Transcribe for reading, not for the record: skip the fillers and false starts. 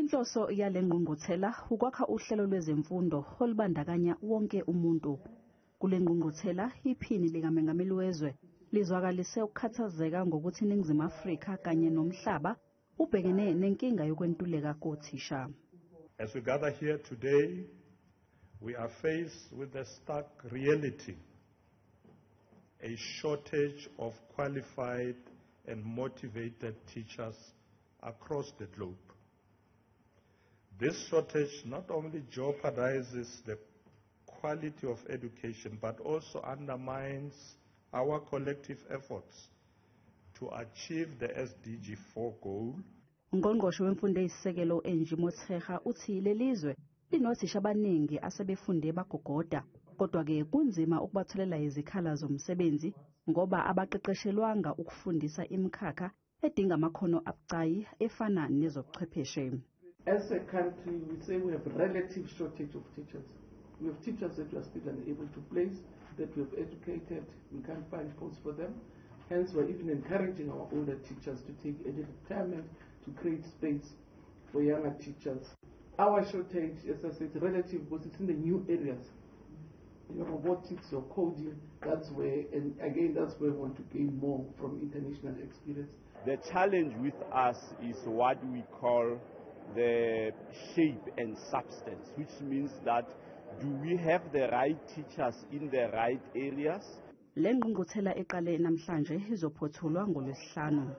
Inhloso yale ngqungquthela ukwakha uhlelo lwezemfundo olubandakanya wonke umuntu. Kule ngqungquthela yiphini likaMengameli wezwe lizwakalise ukukhathazeka ngokuthi iNingizimu Afrika kanye nomhlaba ubhekene nenkinga yokwentuleka kothisha. As we gather here today, we are faced with the stark reality, a shortage of qualified and motivated teachers across the globe. This shortage not only jeopardizes the quality of education, but also undermines our collective efforts to achieve the SDG 4 goal. Ungqongqoshe wemfundo eyisisekelo Ingqungquthela uthi lelizwe linothisha abaningi asebefunde bagogoda, kodwa-ke kunzima ukubatholela izikhala zomsebenzi ngoba abaqeqeshelwanga ukufundisa imikhakha edinga amakhono abucayi efana nezobuchwepheshe. As a country, we say we have relative shortage of teachers. We have teachers that we are still unable to place, that we have educated, we can't find posts for them. Hence, we're even encouraging our older teachers to take early retirement to create space for younger teachers. Our shortage, as I said, relative because it's in the new areas. Your robotics, your coding, that's where, and again, that's where we want to gain more from international experience. The challenge with us is what we call the shape and substance, which means that do we have the right teachers in the right areas? Le ngqungquthela eqale namhlanje izophothulwa ngoLwesihlanu.